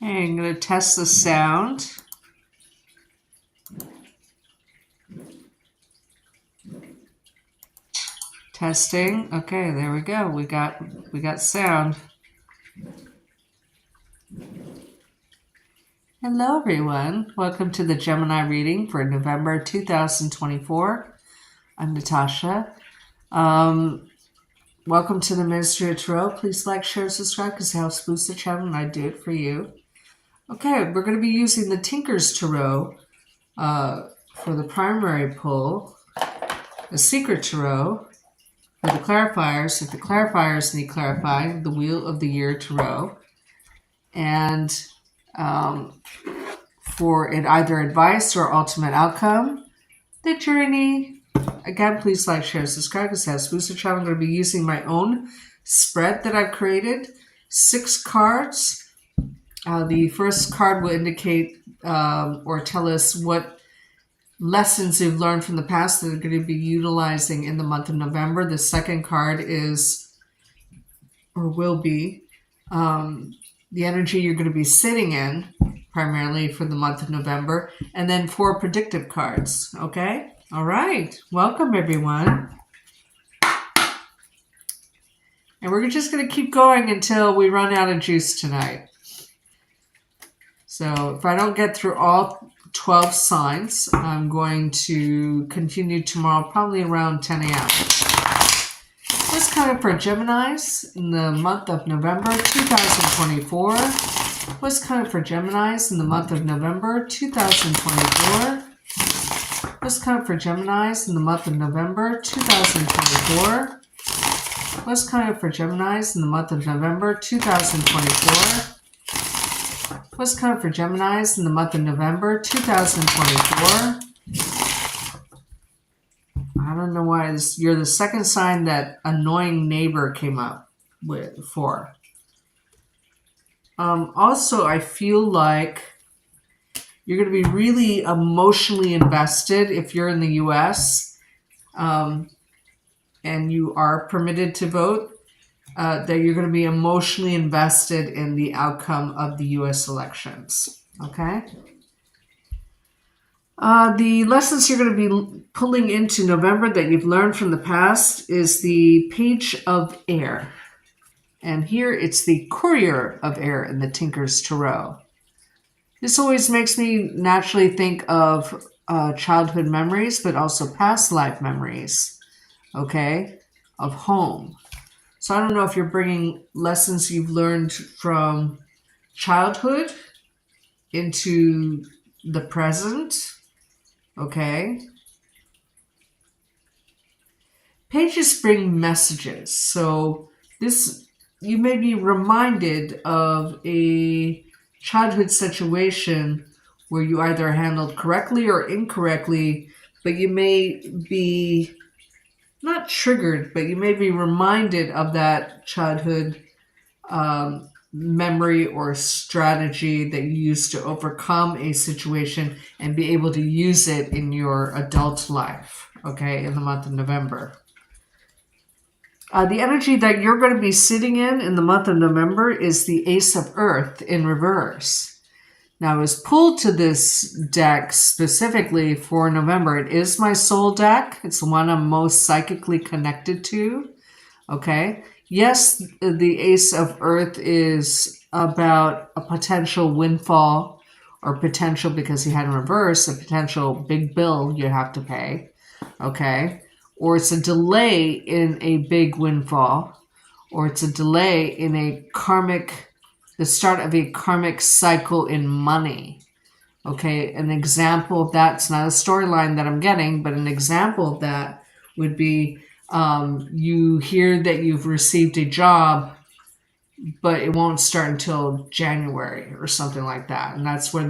Okay, I'm going to test the sound. Testing. Okay, there we go. We got sound. Hello everyone. Welcome to the Gemini reading for November 2024. I'm Natasha. Welcome to the Ministry of Tarot. Please like, share, subscribe because it helps boost the channel and I do it for you. Okay, we're going to be using the Tinker's Tarot for the primary pull, the Secret Tarot for the clarifiers, if the clarifiers need clarifying, the Wheel of the Year Tarot, and for it either advice or ultimate outcome, the Journey. Again, please like, share, subscribe because it has booster channel. I'm going to be using my own spread that I've created. 6 cards. The first card will indicate or tell us what lessons you've learned from the past that are going to be utilizing in the month of November. The second card is, or will be, the energy you're going to be sitting in, primarily for the month of November, and then 4 predictive cards, okay? All right, welcome everyone. And we're just going to keep going until we run out of juice tonight. So if I don't get through all 12 signs, I'm going to continue tomorrow, probably around 10 a.m. What's coming for Geminis in the month of November 2024? What's coming for Geminis in the month of November 2024? What's coming for Geminis in the month of November 2024? What's coming for Geminis in the month of November 2024? What's coming for Geminis in the month of November 2024? I don't know why you're the second sign that annoying neighbor came up for. Also, I feel like you're going to be really emotionally invested if you're in the U.S. And you are permitted to vote. That you're going to be emotionally invested in the outcome of the U.S. elections, okay? The lessons you're going to be pulling into November that you've learned from the past is the Page of Air. And here it's the Courier of Air in the Tinker's Tarot. This always makes me naturally think of childhood memories, but also past life memories, okay, of home. So I don't know if you're bringing lessons you've learned from childhood into the present, okay? Pages bring messages. So you may be reminded of a childhood situation where you either handled correctly or incorrectly, but you may be not triggered, but you may be reminded of that childhood memory or strategy that you used to overcome a situation and be able to use it in your adult life, okay, in the month of November. The energy that you're going to be sitting in the month of November is the Ace of Earth in reverse. Now, I was pulled to this deck specifically for November. It is my soul deck. It's the one I'm most psychically connected to. Okay. Yes, the Ace of Earth is about a potential windfall or potential, because you had in reverse, a potential big bill you have to pay. Okay. Or it's a delay in a big windfall, or it's a delay in the start of a karmic cycle in money. Okay, an example of that's not a storyline that I'm getting, but an example of that would be you hear that you've received a job, but it won't start until January or something like that. And that's where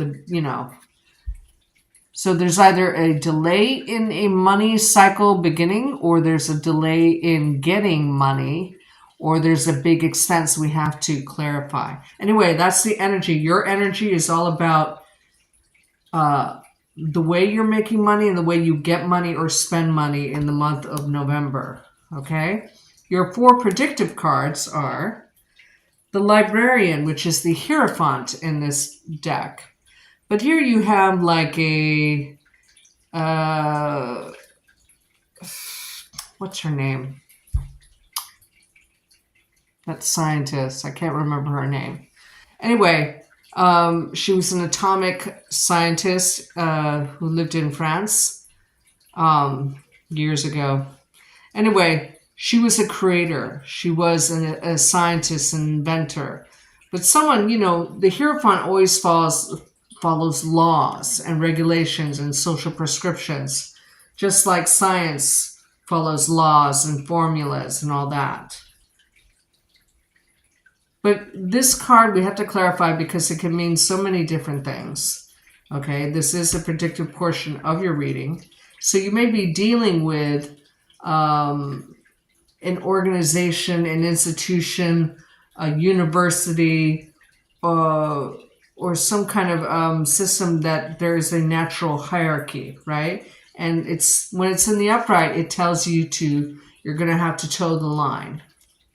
so there's either a delay in a money cycle beginning, or there's a delay in getting money, or there's a big expense we have to clarify. Anyway, that's the energy. Your energy is all about the way you're making money and the way you get money or spend money in the month of November, okay? Your 4 predictive cards are the librarian, which is the Hierophant in this deck. But here you have like a, what's her name? That scientist. I can't remember her name. Anyway, she was an atomic scientist who lived in France years ago. Anyway, she was a creator. She was a scientist, an inventor. But someone, the Hierophant always follows laws and regulations and social prescriptions, just like science follows laws and formulas and all that. But this card we have to clarify because it can mean so many different things. Okay, this is a predictive portion of your reading. So you may be dealing with an organization, an institution, a university, or some kind of system that there is a natural hierarchy, right? And when it's in the upright, it tells you you're going to have to toe the line.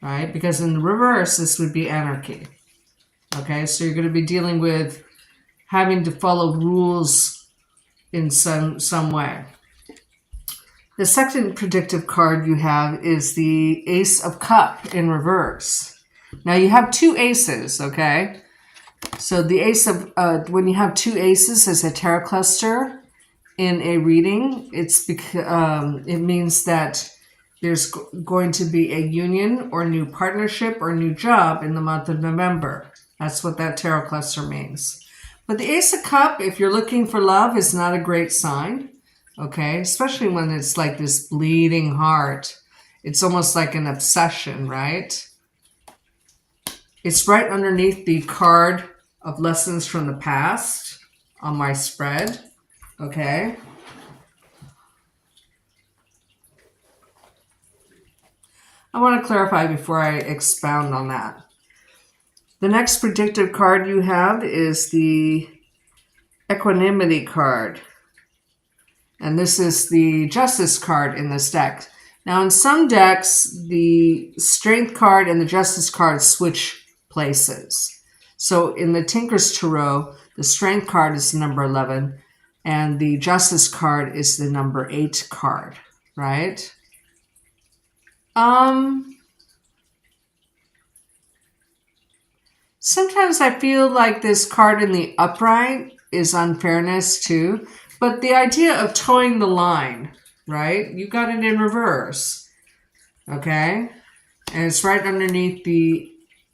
Right? Because in the reverse, this would be anarchy. Okay, so you're going to be dealing with having to follow rules in some way. The second predictive card you have is the Ace of Cup in reverse. Now you have two aces, okay? So the ace of, when you have two aces as a tarot cluster in a reading, it means that there's going to be a union or new partnership or new job in the month of November. That's what that tarot cluster means. But the Ace of Cup, if you're looking for love, is not a great sign, okay? Especially when it's like this bleeding heart. It's almost like an obsession, right? It's right underneath the card of lessons from the past on my spread, okay? I want to clarify before I expound on that. The next predictive card you have is the Equanimity card. And this is the Justice card in this deck. Now in some decks, the Strength card and the Justice card switch places. So in the Tinker's Tarot, the Strength card is the number 11 and the Justice card is the number 8 card, right? Sometimes I feel like this card in the upright is unfairness too, but the idea of towing the line, right? You got it in reverse, okay? And it's right underneath the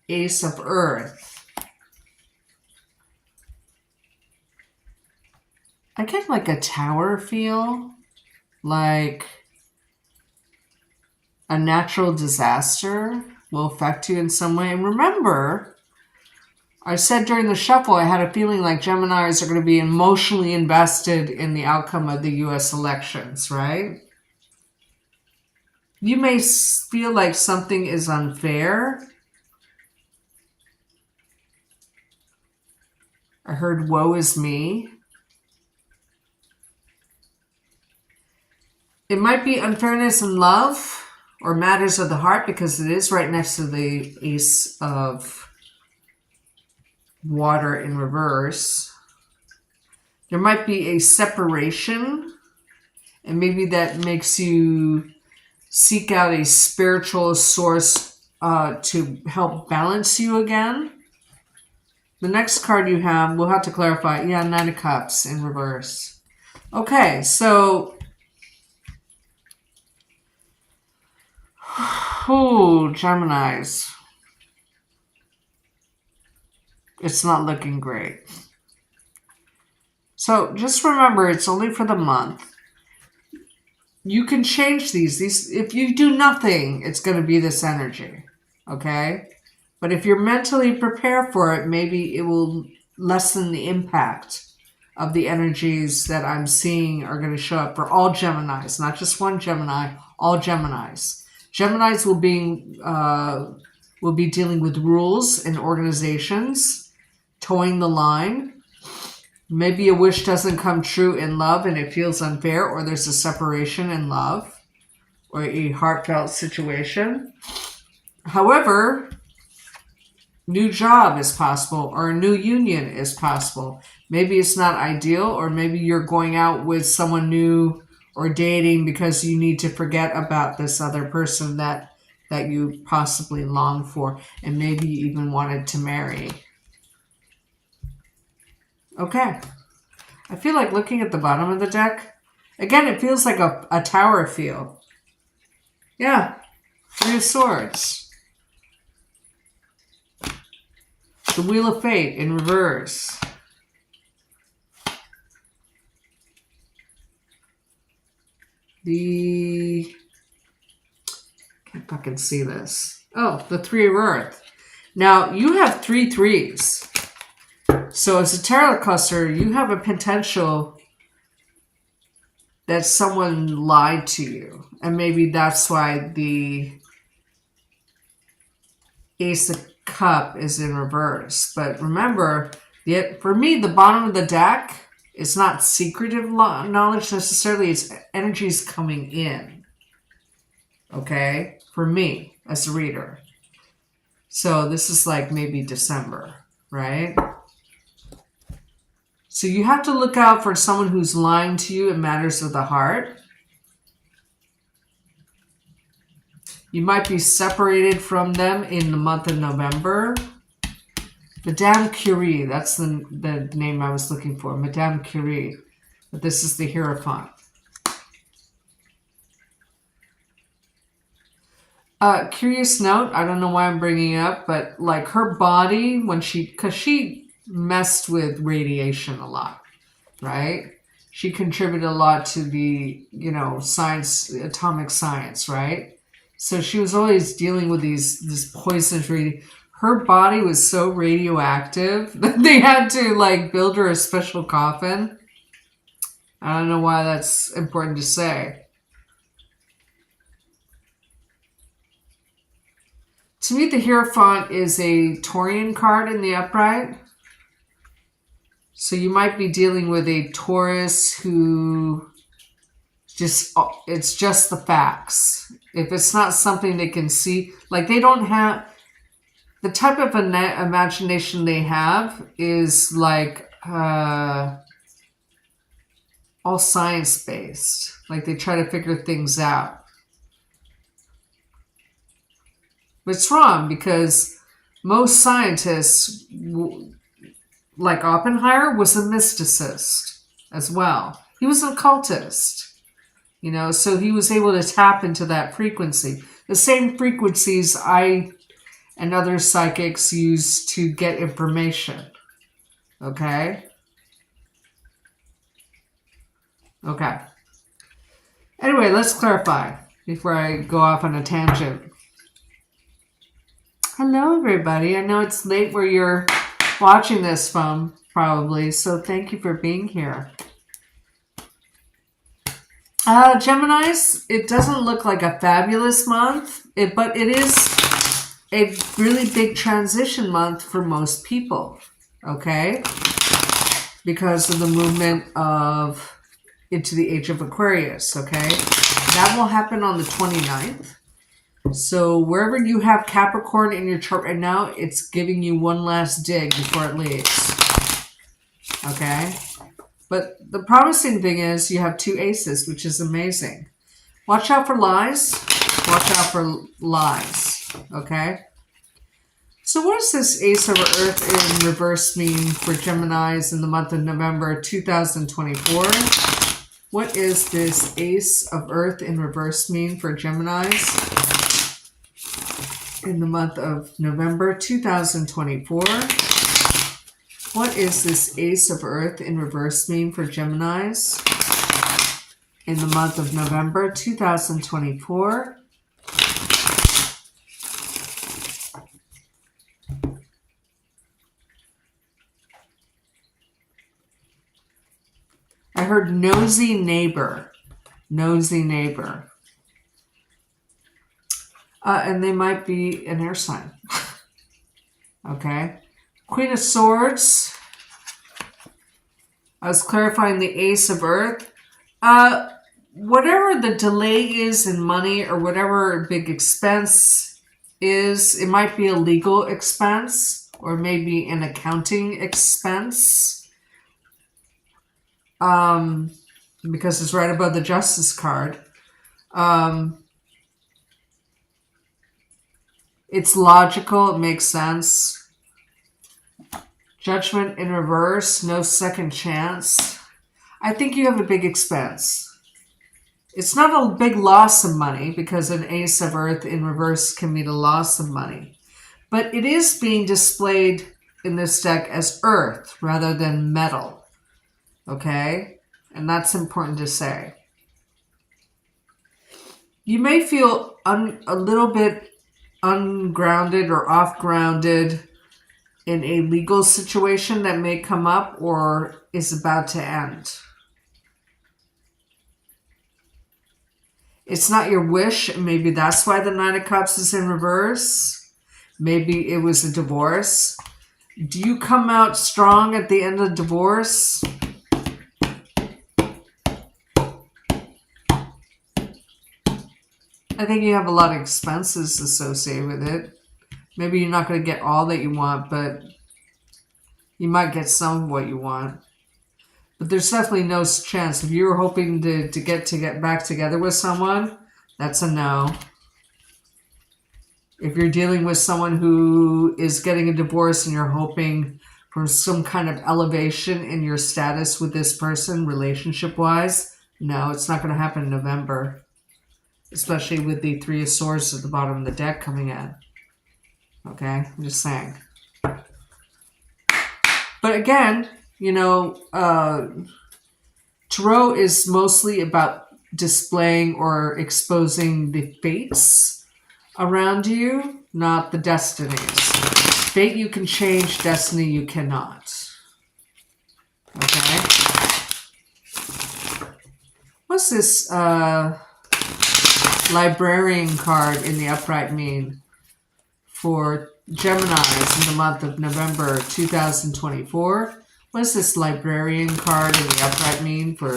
Ace of Earth. I get like a tower feel, like a natural disaster will affect you in some way. And remember, I said during the shuffle, I had a feeling like Geminis are going to be emotionally invested in the outcome of the U.S. elections, right? You may feel like something is unfair. I heard, woe is me. It might be unfairness in love or matters of the heart because it is right next to the Ace of Water in reverse. There might be a separation, and maybe that makes you seek out a spiritual source to help balance you again. The next card you have, we'll have to clarify. Yeah, Nine of Cups in reverse. Okay, so Geminis. It's not looking great. So just remember, it's only for the month. You can change these. If you do nothing, it's going to be this energy. Okay? But if you're mentally prepared for it, maybe it will lessen the impact of the energies that I'm seeing are going to show up for all Geminis, not just one Gemini, all Geminis. Geminis will be dealing with rules and organizations, towing the line. Maybe a wish doesn't come true in love and it feels unfair, or there's a separation in love or a heartfelt situation. However, new job is possible or a new union is possible. Maybe it's not ideal, or maybe you're going out with someone new or dating because you need to forget about this other person that you possibly long for and maybe even wanted to marry. Okay. I feel like looking at the bottom of the deck, again, it feels like a tower feel. Yeah. 3 of Swords. The Wheel of Fate in reverse. Can't fucking see this. Oh, the 3 of Earth. Now, you have 3 threes. So as a tarot cluster, you have a potential that someone lied to you. And maybe that's why the Ace of Cup is in reverse. But remember, for me, the bottom of the deck is not secretive knowledge necessarily. It's energies coming in. Okay? For me, as a reader. So this is like maybe December, right? So you have to look out for someone who's lying to you in matters of the heart. You might be separated from them in the month of November. Madame Curie, that's the name I was looking for, Madame Curie. But this is the Hierophant. Curious note, I don't know why I'm bringing it up, but like her body, because she messed with radiation a lot, right? She contributed a lot to the, science, atomic science, right? So she was always dealing with this poisonous radiation. Her body was so radioactive that they had to like build her a special coffin. I don't know why that's important to say. To me, the Hierophant is a Taurian card in the upright. So you might be dealing with a Taurus who it's just the facts. If it's not something they can see, like they don't have, the type of imagination they have is like all science-based. Like they try to figure things out. But it's wrong because most scientists, like Oppenheimer, was a mysticist as well. He was an occultist, so he was able to tap into that frequency. The same frequencies I and other psychics use to get information. Okay? Okay. Anyway, let's clarify before I go off on a tangent. Hello, everybody. I know it's late where you're watching this from, probably, so thank you for being here. Geminis, it doesn't look like a fabulous month, but it is a really big transition month for most people, okay? Because of the movement into the age of Aquarius, okay? That will happen on the 29th. So wherever you have Capricorn in your chart right now, it's giving you one last dig before it leaves. Okay? But the promising thing is you have 2 aces, which is amazing. Watch out for lies. Watch out for lies. Okay? So what does this Ace of Earth in reverse mean for Geminis in the month of November 2024? What is this Ace of Earth in reverse mean for Geminis in the month of November 2024? What is this Ace of Earth in reverse mean for Geminis in the month of November 2024? I heard nosy neighbor. Nosy neighbor. And they might be an air sign. Okay. Queen of Swords. I was clarifying the Ace of Earth. Whatever the delay is in money or whatever big expense is, it might be a legal expense or maybe an accounting expense, because it's right above the Justice card. It's logical. It makes sense. Judgment in reverse. No second chance. I think you have a big expense. It's not a big loss of money because an Ace of Earth in reverse can mean a loss of money. But it is being displayed in this deck as earth rather than metal. Okay? And that's important to say. You may feel a little bit ungrounded or off-grounded in a legal situation that may come up or is about to end. It's not your wish. Maybe that's why the Nine of Cups is in reverse. Maybe it was a divorce. Do you come out strong at the end of divorce? I think you have a lot of expenses associated with it. Maybe you're not going to get all that you want, but you might get some of what you want. But there's definitely no chance. If you were hoping to get back together with someone, that's a no. If you're dealing with someone who is getting a divorce and you're hoping for some kind of elevation in your status with this person, relationship-wise, no, it's not going to happen in November. Especially with the Three of Swords at the bottom of the deck coming in. Okay, I'm just saying. But again, you know, Tarot is mostly about displaying or exposing the fates around you, not the destinies. Fate you can change, destiny you cannot. Okay? What's this librarian card in the upright mean for Geminis in the month of November 2024? What does this librarian card in the upright mean for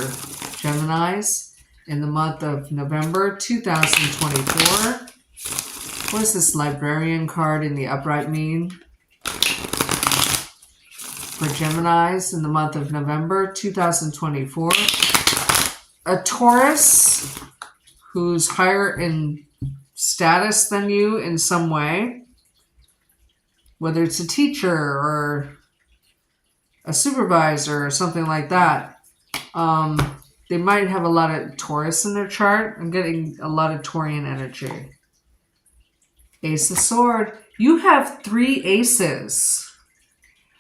Geminis in the month of November 2024? What does this librarian card in the upright mean for Geminis in the month of November 2024? A Taurus who's higher in status than you in some way, whether it's a teacher or a supervisor or something like that. They might have a lot of Taurus in their chart. I'm getting a lot of Taurian energy. Ace of Sword. You have 3 aces.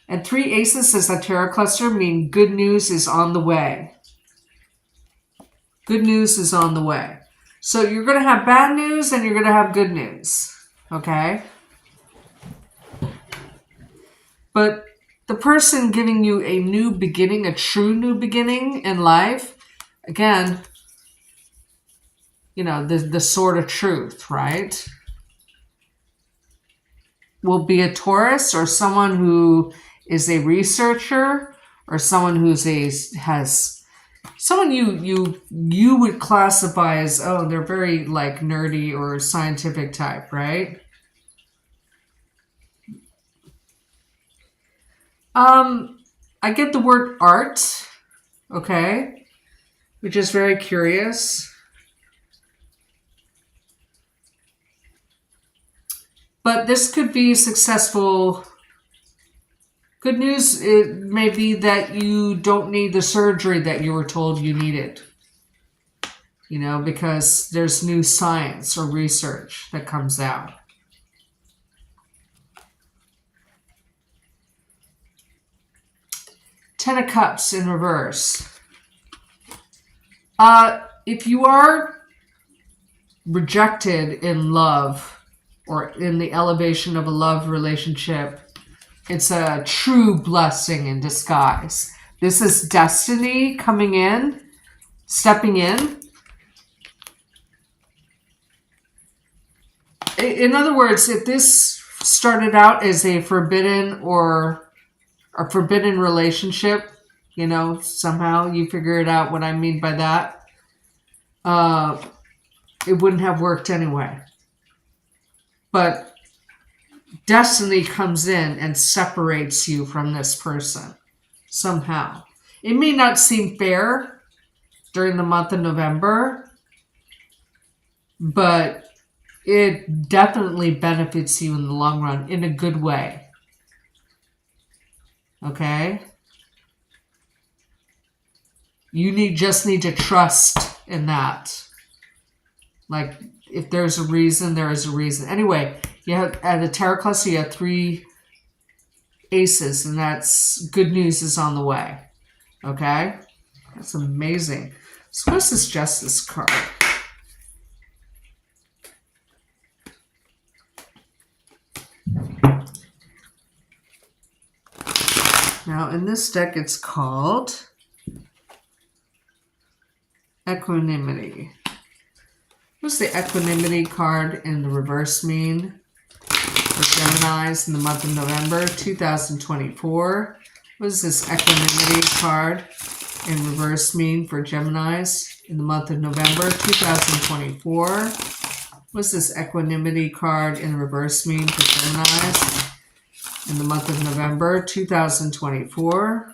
And 3 aces as a tarot cluster mean good news is on the way. Good news is on the way. So you're going to have bad news and you're going to have good news. Okay? But the person giving you a new beginning, a true new beginning in life, again, you know, the sword of truth, right? Will be a Taurus or someone who is a researcher or someone who's someone you would classify as, oh, they're very like nerdy or scientific type, right? I get the word art, okay, which is very curious. But this could be successful. Good news, it may be that you don't need the surgery that you were told you needed. You know, because there's new science or research that comes out. Ten of Cups in reverse. If you are rejected in love or in the elevation of a love relationship, it's a true blessing in disguise. This is destiny coming in, stepping in. In other words, if this started out as a forbidden relationship, you know, somehow you figure it out what I mean by that, it wouldn't have worked anyway. But destiny comes in and separates you from this person somehow. It may not seem fair during the month of November, but it definitely benefits you in the long run in a good way. Okay? You just need to trust in that. Like, if there's a reason, there is a reason. Anyway, you have at the tarot cluster, you have 3 aces, and that's good news is on the way. Okay? That's amazing. So what's this Justice card? Now, in this deck, it's called Equanimity. What's the Equanimity card in the reverse mean for Geminis in the month of November 2024? What does this Equanimity card in reverse mean for Geminis in the month of November 2024? What's this Equanimity card in reverse mean for Geminis in the month of November 2024?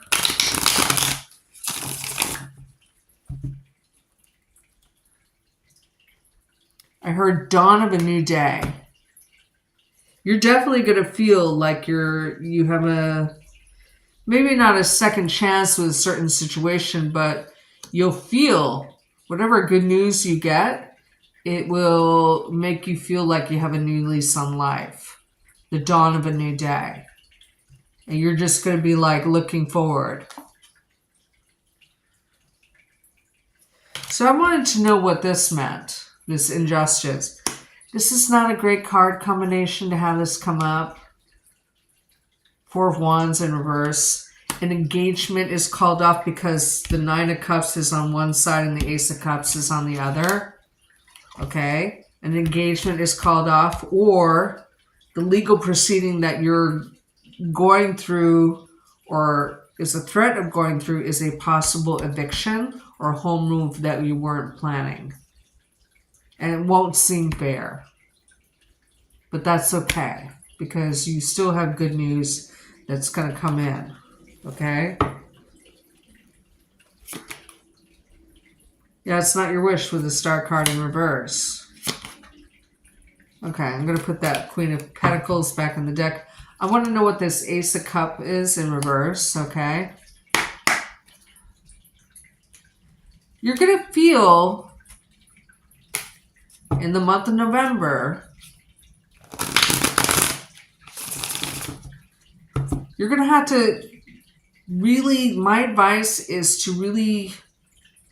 I heard dawn of a new day. You're definitely going to feel like you have a, maybe not a second chance with a certain situation, but you'll feel whatever good news you get, it will make you feel like you have a new lease on life. The dawn of a new day. And you're just going to be like looking forward. So I wanted to know what this meant, this injustice. This is not a great card combination to have this come up. 4 of Wands in reverse. An engagement is called off because the 9 of Cups is on one side and the Ace of Cups is on the other. Okay? An engagement is called off, or the legal proceeding that you're going through or is a threat of going through is a possible eviction or home move that you weren't planning. And it won't seem fair. But that's okay, because you still have good news that's going to come in. Okay? Yeah, it's not your wish with the Star card in reverse. Okay, I'm going to put that Queen of Pentacles back in the deck. I want to know what this Ace of Cups is in reverse, okay? You're going to feel in the month of November, you're going to have to really, my advice is to really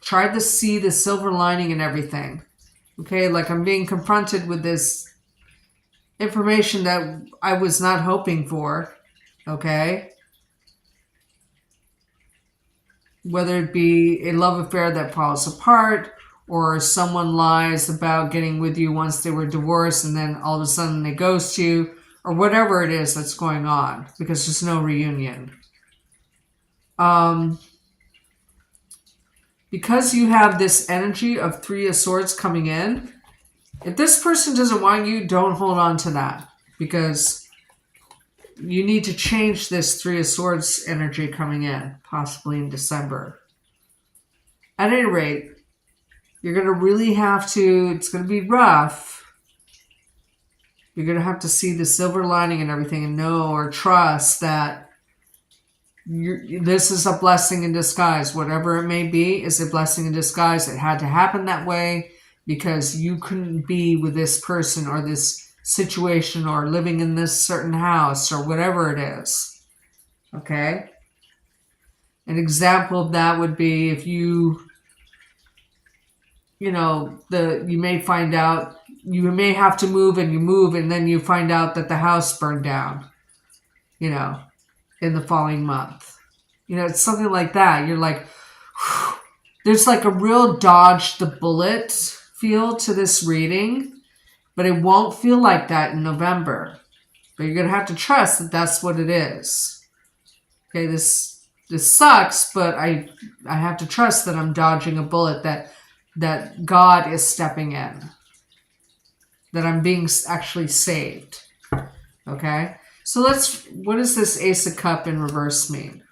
try to see the silver lining in everything. Okay, like I'm being confronted with this information that I was not hoping for, okay? Whether it be a love affair that falls apart, or someone lies about getting with you once they were divorced and then all of a sudden they ghost you, or whatever it is that's going on, because there's no reunion. Because you have this energy of 3 of Swords coming in, if this person doesn't want you, don't hold on to that, because you need to change this 3 of Swords energy coming in, possibly in December. At any rate, you're going to really have to, it's going to be rough. You're going to have to see the silver lining and everything and know or trust that this is a blessing in disguise. Whatever it may be is a blessing in disguise. It had to happen that way because you couldn't be with this person or this situation or living in this certain house or whatever it is. Okay? An example of that would be if you may find out, you may have to move and you move and then you find out that the house burned down, in the following month. It's something like that. You're like, whew. There's like a real dodge the bullet feel to this reading, but it won't feel like that in November. But you're going to have to trust that that's what it is. Okay, this sucks, but I have to trust that I'm dodging a bullet, that God is stepping in, that I'm being actually saved. Okay, so what does this Ace of Cup in reverse mean?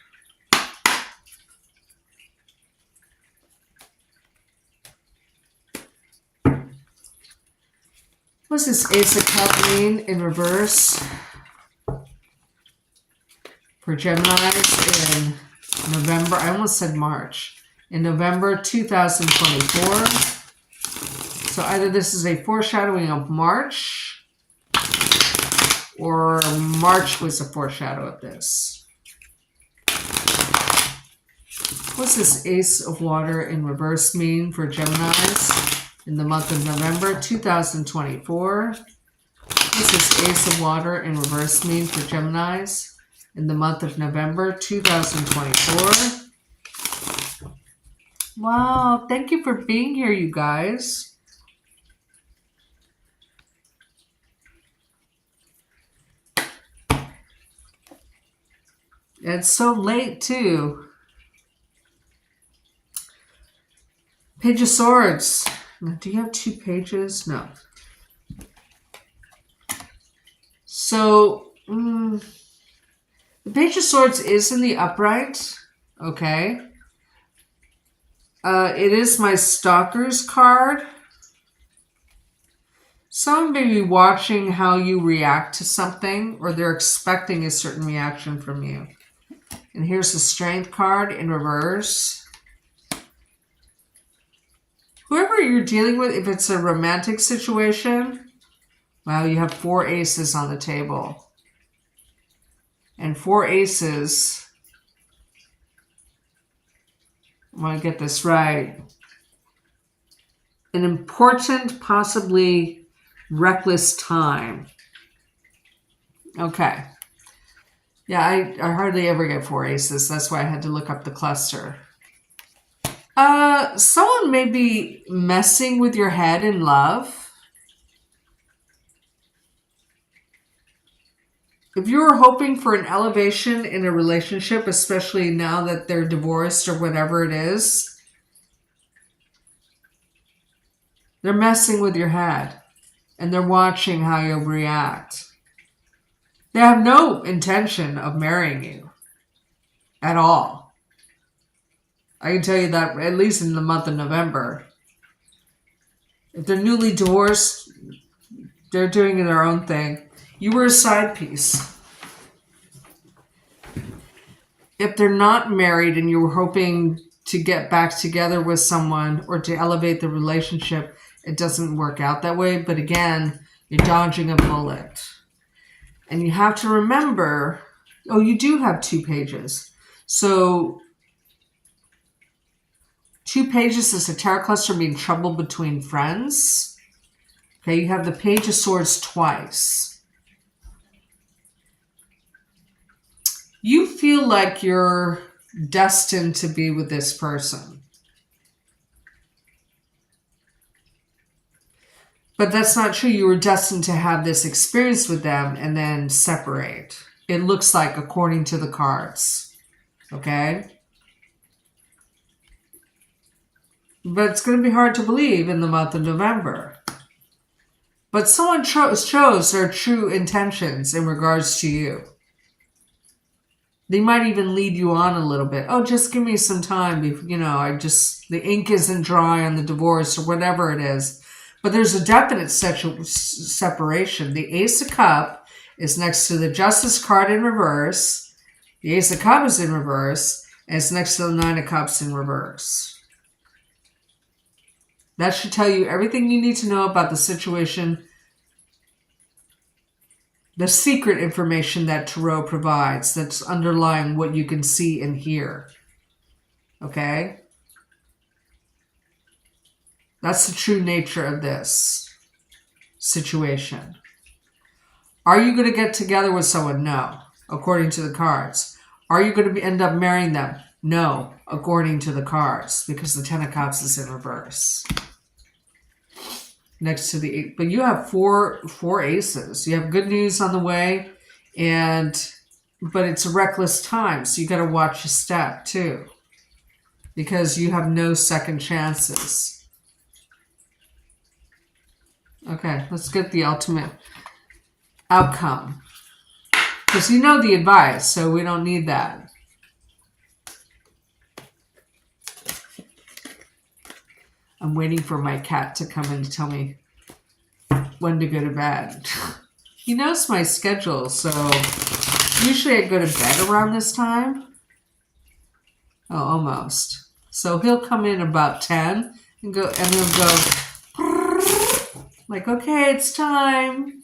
What does this Ace of Cup mean in reverse for Geminis in November? I almost said March. In November 2024. So either this is a foreshadowing of March, or March was a foreshadow of this. What's this Ace of Water in reverse mean for Geminis in the month of November 2024? What's this Ace of Water in reverse mean for Geminis in the month of November 2024? Wow, thank you for being here, you guys. It's so late, too. Page of Swords. Do you have 2 pages? No. So, the Page of Swords is in the upright. Okay. It is my Stalker's card. Someone may be watching how you react to something, or they're expecting a certain reaction from you. And here's the Strength card in reverse. Whoever you're dealing with, if it's a romantic situation, wow, you have 4 aces on the table. And 4 aces, I want to get this right. An important, possibly reckless time. Okay. Yeah, I hardly ever get 4 aces. That's why I had to look up the cluster. Someone may be messing with your head in love. If you were hoping for an elevation in a relationship, especially now that they're divorced or whatever it is, they're messing with your head and they're watching how you'll react. They have no intention of marrying you at all. I can tell you that at least in the month of November. If they're newly divorced, they're doing their own thing. You were a side piece. If they're not married and you were hoping to get back together with someone or to elevate the relationship, it doesn't work out that way. But again, you're dodging a bullet. And you have to remember, oh, you do have 2 pages. So 2 pages is a tarot cluster being trouble between friends. Okay, you have the Page of Swords twice. You feel like you're destined to be with this person. But that's not true. You were destined to have this experience with them and then separate. It looks like, according to the cards. Okay? But it's going to be hard to believe in the month of November. But someone chose their true intentions in regards to you. They might even lead you on a little bit. Oh, just give me some time. The ink isn't dry on the divorce or whatever it is. But there's a definite separation. The Ace of Cup is next to the Justice card in reverse. The Ace of Cups is in reverse. And it's next to the 9 of Cups in reverse. That should tell you everything you need to know about the situation, the secret information that Tarot provides that's underlying what you can see and hear. Okay? That's the true nature of this situation. Are you going to get together with someone? No, according to the cards. Are you going to end up marrying them? No, according to the cards, because the 10 of Cups is in reverse. Next to the 8, but you have four aces. You have good news on the way, but it's a reckless time, so you got to watch your step too, because you have no second chances. Okay, let's get the ultimate outcome Because you know the advice, so we don't need that. I'm waiting for my cat to come in to tell me when to go to bed. He knows my schedule, so usually I go to bed around this time. Oh, almost. So he'll come in about 10 and he'll go like, okay, it's time.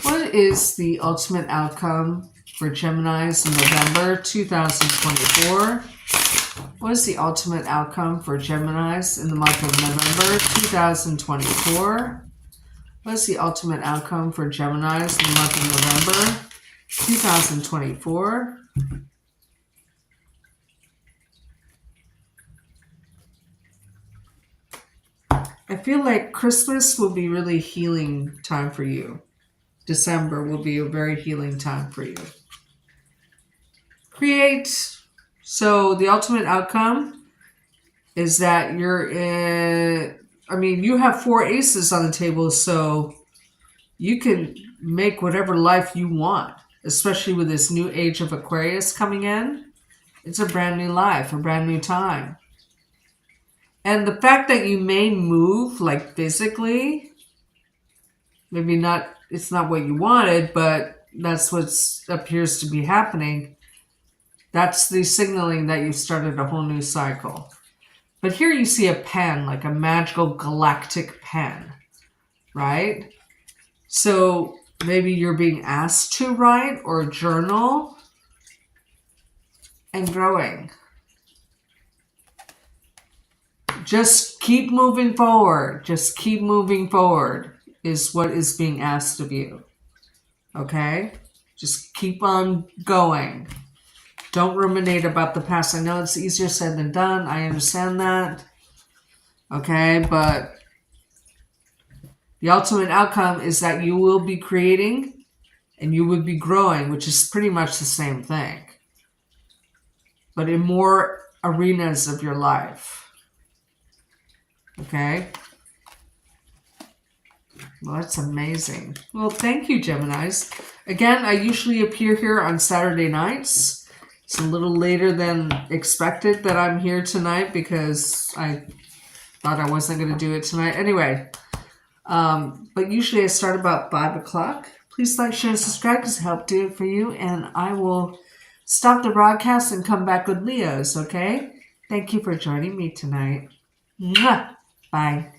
What is the ultimate outcome for Geminis in November 2024? What is the ultimate outcome for Geminis in the month of November 2024? What is the ultimate outcome for Geminis in the month of November 2024? I feel like Christmas will be really healing time for you. December will be a very healing time for you. Create. So the ultimate outcome is that you're in, you have 4 aces on the table, so you can make whatever life you want, especially with this new age of Aquarius coming in. It's a brand new life, a brand new time. And the fact that you may move, like physically, maybe not, it's not what you wanted, but that's what appears to be happening. That's the signaling that you've started a whole new cycle. But here you see a pen, like a magical galactic pen, right? So maybe you're being asked to write or journal and growing. Just keep moving forward. Just keep moving forward is what is being asked of you. Okay? Just keep on going. Don't ruminate about the past. I know it's easier said than done. I understand that. Okay, but the ultimate outcome is that you will be creating and you will be growing, which is pretty much the same thing, but in more arenas of your life. Okay? Well, that's amazing. Well, thank you, Geminis. Again, I usually appear here on Saturday nights. It's a little later than expected that I'm here tonight because I thought I wasn't going to do it tonight. Anyway, but usually I start about 5 o'clock. Please like, share, and subscribe because it helped do it for you. And I will stop the broadcast and come back with Leos, okay? Thank you for joining me tonight. Mwah! Bye.